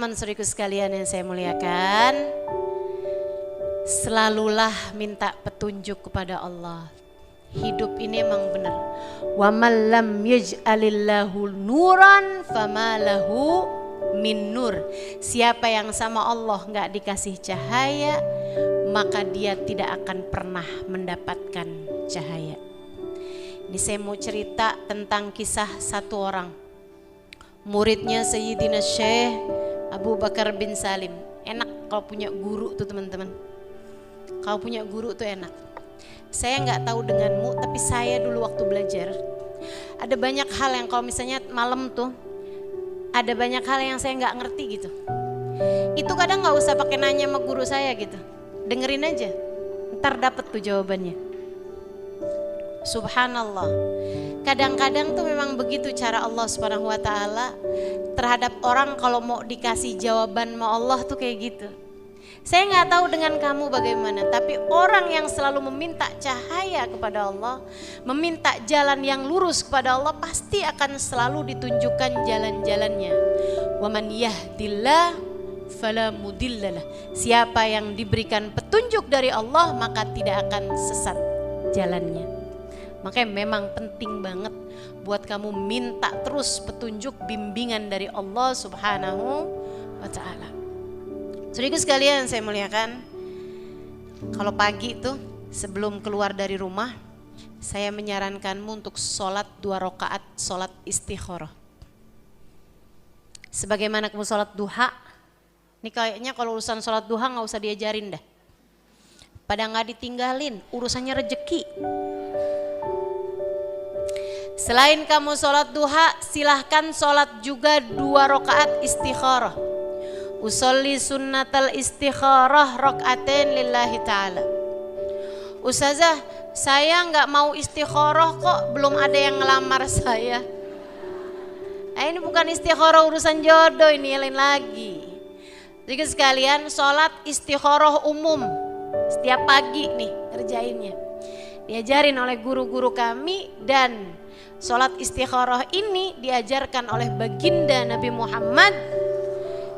teman-teman saudaraku sekalian yang saya muliakan, selalulah minta petunjuk kepada Allah. Hidup ini emang benar. Wa man lam yaj'alillahu nuran fama lahu min nur. Siapa yang sama Allah enggak dikasih cahaya, maka dia tidak akan pernah mendapatkan cahaya. Ini saya mau cerita tentang kisah satu orang, muridnya Sayyidina Syekh Abu Bakar bin Salim. Enak kalau punya guru tuh teman-teman. Kalau punya guru tuh enak. Saya nggak tahu denganmu, tapi saya dulu waktu belajar ada banyak hal yang kalau misalnya malam tuh ada banyak hal yang saya nggak ngerti gitu. Itu kadang nggak usah pakai nanya sama guru saya gitu, dengerin aja, ntar dapet tuh jawabannya. Subhanallah. Kadang-kadang tuh memang begitu cara Allah Subhanahu wa taala terhadap orang kalau mau dikasih jawaban sama Allah tuh kayak gitu. Saya nggak tahu dengan kamu bagaimana, tapi orang yang selalu meminta cahaya kepada Allah, meminta jalan yang lurus kepada Allah, pasti akan selalu ditunjukkan jalan-jalannya. Wa man yahdillah fala mudhillalah. Siapa yang diberikan petunjuk dari Allah, maka tidak akan sesat jalannya. Makanya memang penting banget buat kamu minta terus petunjuk bimbingan dari Allah Subhanahu wa ta'ala. Saudaraku sekalian saya muliakan, kalau pagi itu sebelum keluar dari rumah, saya menyarankanmu untuk sholat 2 rakaat sholat istikharah. Sebagaimana kamu sholat duha, ini kayaknya kalau urusan sholat duha gak usah diajarin dah. Pada gak ditinggalin, urusannya rejeki. Selain kamu sholat duha, silahkan sholat juga 2 rakaat istikharah. Usolli sunnatal istikharah rakaatain lillahi ta'ala. Ustazah, saya gak mau istikharah kok, belum ada yang ngelamar saya. Ini bukan istikharah urusan jodoh, ini lain lagi. Jadi sekalian sholat istikharah umum setiap pagi nih kerjainnya. Diajarin oleh guru-guru kami, dan sholat istikharah ini diajarkan oleh baginda Nabi Muhammad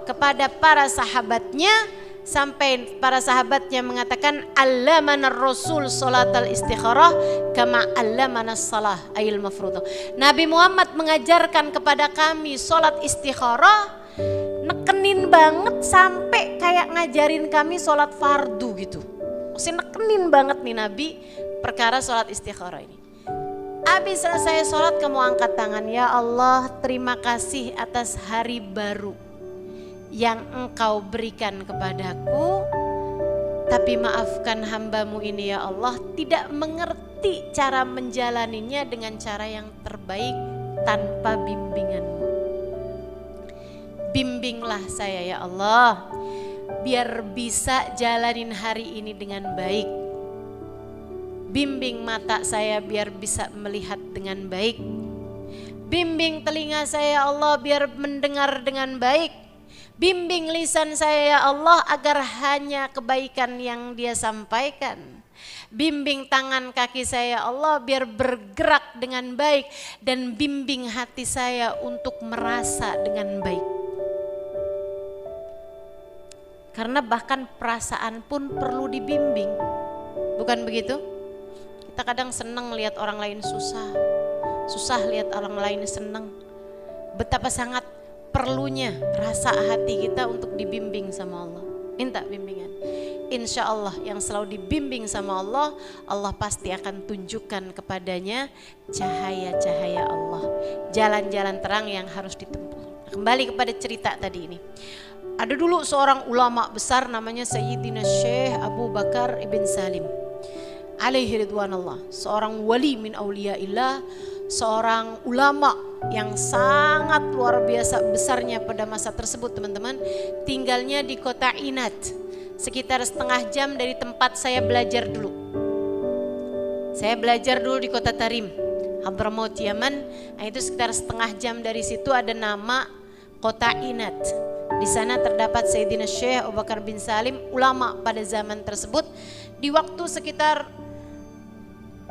kepada para sahabatnya, sampai para sahabatnya mengatakan allamanar rasul sholatal istikharah kama allamanas salah ayil mafruḍah. Nabi Muhammad mengajarkan kepada kami sholat istikharah, nekenin banget sampai kayak ngajarin kami sholat fardu gitu. Maksudnya nekenin banget nih Nabi perkara sholat istikharah ini. Habis selesai sholat kamu angkat tangan, ya Allah terima kasih atas hari baru yang engkau berikan kepadaku, tapi maafkan hambamu ini ya Allah, tidak mengerti cara menjalaninya dengan cara yang terbaik tanpa bimbinganmu. Bimbinglah saya ya Allah, biar bisa jalanin hari ini dengan baik. Bimbing mata saya biar bisa melihat dengan baik. Bimbing telinga saya ya Allah biar mendengar dengan baik. Bimbing lisan saya ya Allah agar hanya kebaikan yang dia sampaikan. Bimbing tangan kaki saya ya Allah biar bergerak dengan baik. Dan bimbing hati saya untuk merasa dengan baik. Karena bahkan perasaan pun perlu dibimbing. Bukan begitu? Kita kadang senang lihat orang lain susah. Susah lihat orang lain senang. Betapa sangat perlunya rasa hati kita untuk dibimbing sama Allah. Minta bimbingan. Insya Allah yang selalu dibimbing sama Allah, Allah pasti akan tunjukkan kepadanya cahaya-cahaya Allah, jalan-jalan terang yang harus ditempuh. Kembali kepada cerita tadi ini. Ada dulu seorang ulama besar namanya Sayyidina Syekh Abu Bakar ibn Salim alaihi ridwanullah, seorang wali min awliyaillah, seorang ulama yang sangat luar biasa besarnya pada masa tersebut teman-teman. Tinggalnya di kota Inat, sekitar setengah jam dari tempat saya belajar dulu. Saya belajar dulu di kota Tarim, Hadramaut Yaman. Nah, itu sekitar setengah jam dari situ ada nama kota Inat. Di sana terdapat Sayyidina Syekh Abu Bakar bin Salim, ulama pada zaman tersebut, di waktu sekitar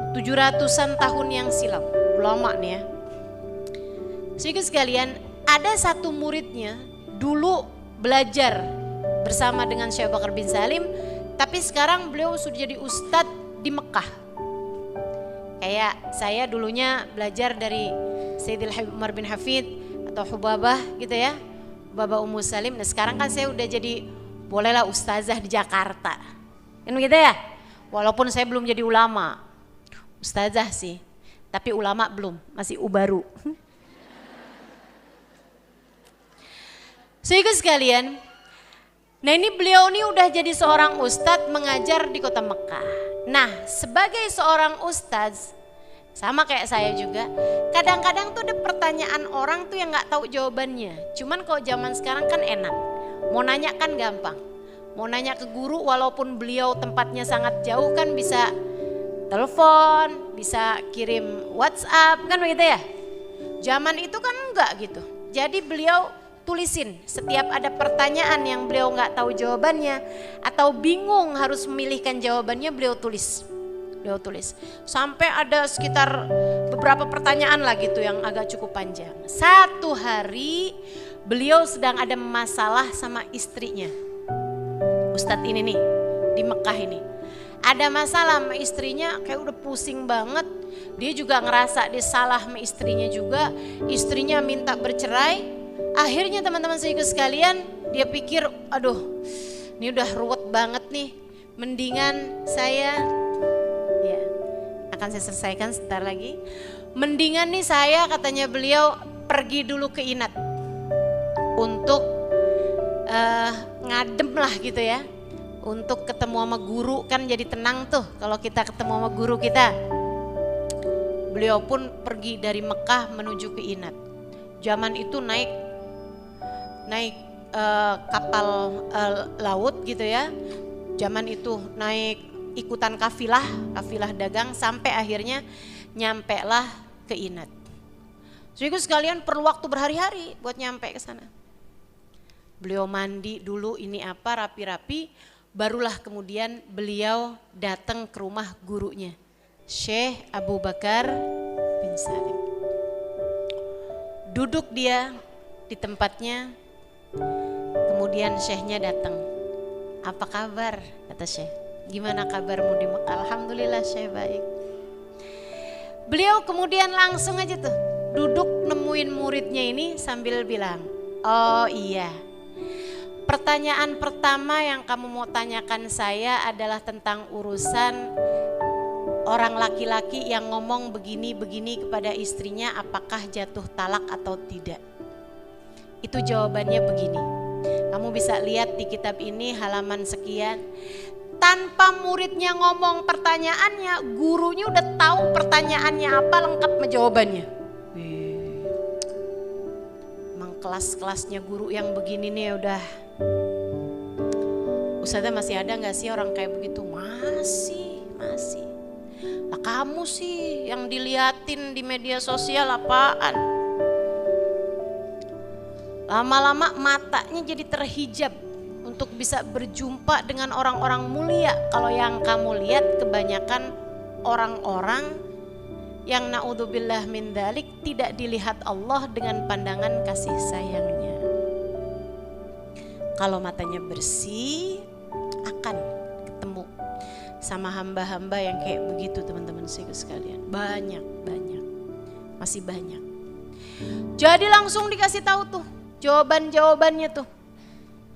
700-an tahun yang silam. Ulama nih ya. Sedikit sekalian, ada satu muridnya dulu belajar bersama dengan Syekh Bakar bin Salim, tapi sekarang beliau sudah jadi ustadz di Mekah. Kayak saya dulunya belajar dari Sayyidil Habib Umar bin Hafid atau Hubabah gitu ya, Hubabah Ummu Salim. Nah sekarang kan saya udah jadi bolehlah ustazah di Jakarta, kan begitu ya. Walaupun saya belum jadi ulama, ustazah sih, tapi ulama belum, masih ubaru. Saudara sekalian, nah ini beliau ini udah jadi seorang ustadz mengajar di kota Mekah. Nah sebagai seorang ustadz, sama kayak saya juga, kadang-kadang tuh ada pertanyaan orang tuh yang gak tahu jawabannya. Cuman kalau zaman sekarang kan enak, mau nanya kan gampang. Mau nanya ke guru walaupun beliau tempatnya sangat jauh kan bisa telepon, bisa kirim WhatsApp, kan begitu ya. Zaman itu kan enggak gitu. Jadi beliau tulisin setiap ada pertanyaan yang beliau nggak tahu jawabannya atau bingung harus memilihkan jawabannya, beliau tulis sampai ada sekitar beberapa pertanyaan lah gitu yang agak cukup panjang. Satu hari beliau sedang ada masalah sama istrinya, ustadz ini nih di Mekah ini ada masalah sama istrinya, kayak udah pusing banget. Dia juga ngerasa dia salah sama istrinya juga, istrinya minta bercerai. Akhirnya teman-teman sekalian, dia pikir, aduh ini udah ruwet banget nih, mendingan saya, ya akan saya selesaikan sebentar lagi. Mendingan nih saya, katanya beliau, pergi dulu ke Inat untuk ngadem lah gitu ya, untuk ketemu sama guru, kan jadi tenang tuh kalau kita ketemu sama guru kita. Beliau pun pergi dari Mekah menuju ke Inat. Zaman itu naik kapal laut gitu ya. Zaman itu naik ikutan kafilah dagang sampai akhirnya nyampe lah ke Inat. Jadi sekalian perlu waktu berhari-hari buat nyampe ke sana. Beliau mandi dulu ini apa rapi-rapi, barulah kemudian beliau datang ke rumah gurunya, Syekh Abu Bakar bin Salim. Duduk dia di tempatnya. Kemudian syekhnya datang. Apa kabar? Kata syekh. Gimana kabarmu di Mekah? Alhamdulillah syekh baik. Beliau kemudian langsung aja tuh duduk nemuin muridnya ini sambil bilang, oh iya, pertanyaan pertama yang kamu mau tanyakan saya adalah tentang urusan orang laki-laki yang ngomong begini-begini kepada istrinya, apakah jatuh talak atau tidak. Itu jawabannya begini. Kamu bisa lihat di kitab ini halaman sekian. Tanpa muridnya ngomong pertanyaannya, gurunya udah tahu pertanyaannya apa, lengkap jawabannya. Emang kelas-kelasnya guru yang begini nih udah. Ustazah masih ada gak sih orang kayak begitu? Masih. Lah kamu sih yang diliatin di media sosial apaan? Lama-lama matanya jadi terhijab untuk bisa berjumpa dengan orang-orang mulia. Kalau yang kamu lihat kebanyakan orang-orang yang naudzubillah min dzalik tidak dilihat Allah dengan pandangan kasih sayangnya. Kalau matanya bersih akan ketemu sama hamba-hamba yang kayak begitu teman-teman sekalian. Banyak, masih banyak. Jadi langsung dikasih tahu tuh jawabannya tuh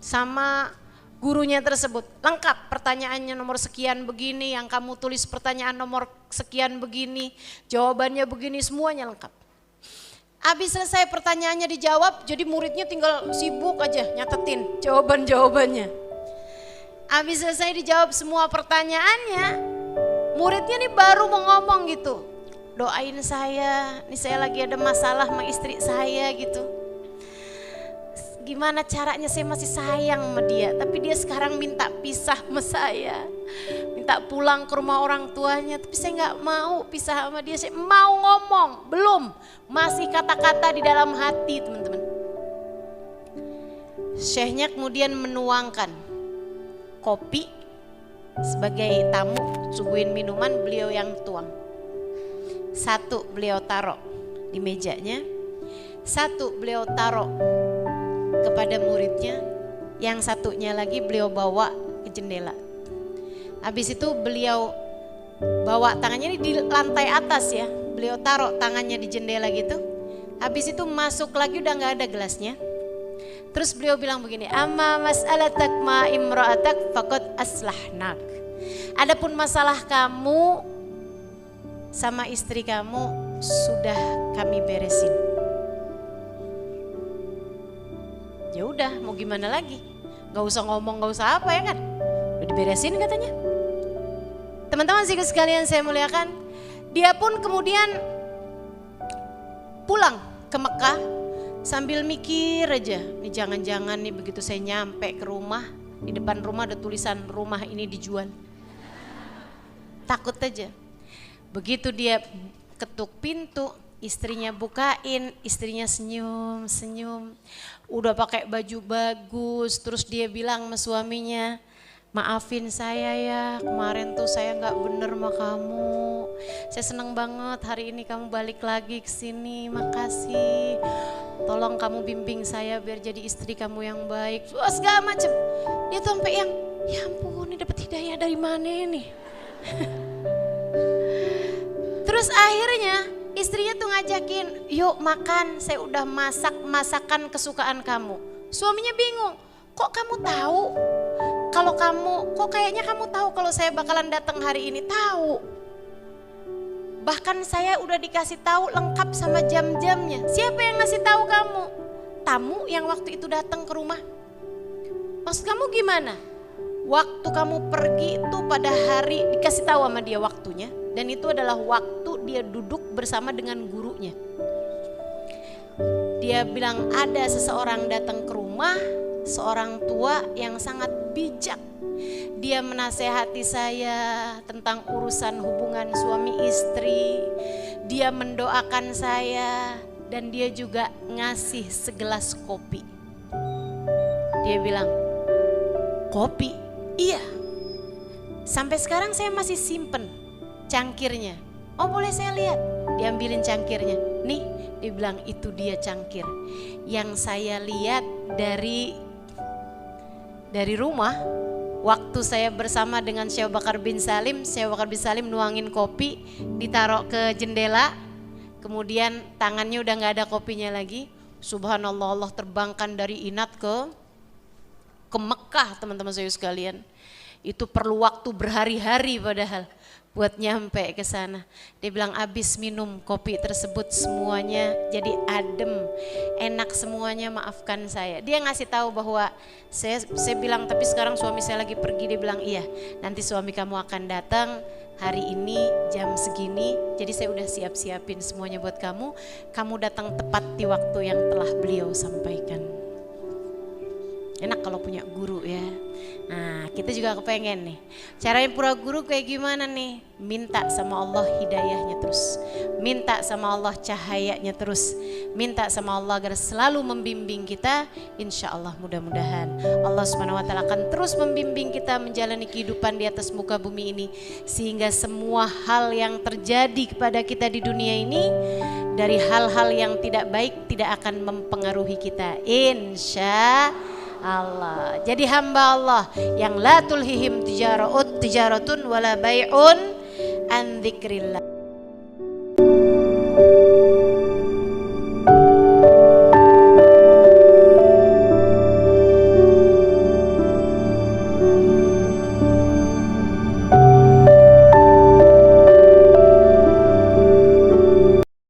sama gurunya tersebut. Lengkap pertanyaannya nomor sekian begini, yang kamu tulis pertanyaan nomor sekian begini, jawabannya begini, semuanya lengkap. Habis selesai pertanyaannya dijawab, jadi muridnya tinggal sibuk aja nyatetin jawabannya. Habis selesai dijawab semua pertanyaannya, muridnya nih baru mau ngomong gitu, doain saya, nih saya lagi ada masalah sama istri saya gitu. Gimana caranya, saya masih sayang sama dia, tapi dia sekarang minta pisah sama saya, minta pulang ke rumah orang tuanya, tapi saya gak mau pisah sama dia. Saya mau ngomong, belum, masih kata-kata di dalam hati teman-teman. Syekhnya kemudian menuangkan kopi sebagai tamu, suguhin minuman, beliau yang tuang. Satu beliau taruh di mejanya, satu beliau taruh kepada muridnya, yang satunya lagi beliau bawa ke jendela. Habis itu beliau bawa tangannya ini di lantai atas ya, beliau taruh tangannya di jendela gitu. Habis itu masuk lagi udah gak ada gelasnya. Terus beliau bilang begini, amma mas'alatak ma imra'atak faqad aslahnak. Adapun masalah kamu sama istri kamu sudah kami beresin. Ya udah, mau gimana lagi? Gak usah ngomong, gak usah apa ya kan? Udah diberesin katanya. Teman-teman sekalian saya muliakan, dia pun kemudian pulang ke Mekah sambil mikir aja, nih jangan-jangan nih begitu saya nyampe ke rumah, di depan rumah ada tulisan rumah ini dijual. Takut aja. Begitu dia ketuk pintu, istrinya bukain, istrinya senyum-senyum. Udah pakai baju bagus, terus dia bilang sama suaminya, maafin saya ya, kemarin tuh saya gak bener sama kamu. Saya seneng banget hari ini kamu balik lagi ke sini, makasih. Tolong kamu bimbing saya biar jadi istri kamu yang baik. Wah, segala macem. Dia tuh sampai yang, ya ampun, ini dapat hidayah dari mana nih? Terus akhirnya istrinya tuh ngajakin, yuk makan, saya udah masak masakan kesukaan kamu. Suaminya bingung, kok kamu tahu? Kalau kamu, kok kayaknya kamu tahu kalau saya bakalan datang hari ini? Tahu. Bahkan saya udah dikasih tahu lengkap sama jam-jamnya. Siapa yang ngasih tahu kamu? Tamu yang waktu itu datang ke rumah. Maksud kamu gimana? Waktu kamu pergi itu pada hari dikasih tahu sama dia waktunya. Dan itu adalah waktu dia duduk bersama dengan gurunya. Dia bilang ada seseorang datang ke rumah, seorang tua yang sangat bijak. Dia menasehati saya tentang urusan hubungan suami istri. Dia mendoakan saya dan dia juga ngasih segelas kopi. Dia bilang, kopi? Iya. Sampai sekarang saya masih simpen cangkirnya. Oh boleh saya lihat? Diambilin cangkirnya. Nih, dia bilang itu dia cangkir yang saya lihat dari rumah. Waktu saya bersama dengan Syekh Bakar bin Salim nuangin kopi, ditaruh ke jendela, kemudian tangannya udah gak ada kopinya lagi. Subhanallah, Allah terbangkan dari Inat ke Mekah, teman-teman saya sekalian. Itu perlu waktu berhari-hari padahal buat nyampe ke sana. Dia bilang abis minum kopi tersebut semuanya jadi adem, enak semuanya, maafkan saya. Dia ngasih tahu bahwa saya bilang tapi sekarang suami saya lagi pergi. Dia bilang iya, nanti suami kamu akan datang hari ini jam segini. Jadi saya udah siap-siapin semuanya buat kamu. Kamu datang tepat di waktu yang telah beliau sampaikan. Enak kalau punya guru ya. Nah kita juga kepengen nih, caranya pura guru kayak gimana nih? Minta sama Allah hidayahnya terus, minta sama Allah cahayanya terus, minta sama Allah agar selalu membimbing kita. Insya Allah mudah-mudahan Allah Subhanahu Wa Taala akan terus membimbing kita menjalani kehidupan di atas muka bumi ini, sehingga semua hal yang terjadi kepada kita di dunia ini dari hal-hal yang tidak baik tidak akan mempengaruhi kita, insya Allah. Jadi hamba Allah yang la tulhihim tijaratun wala bai'un an dzikrillah.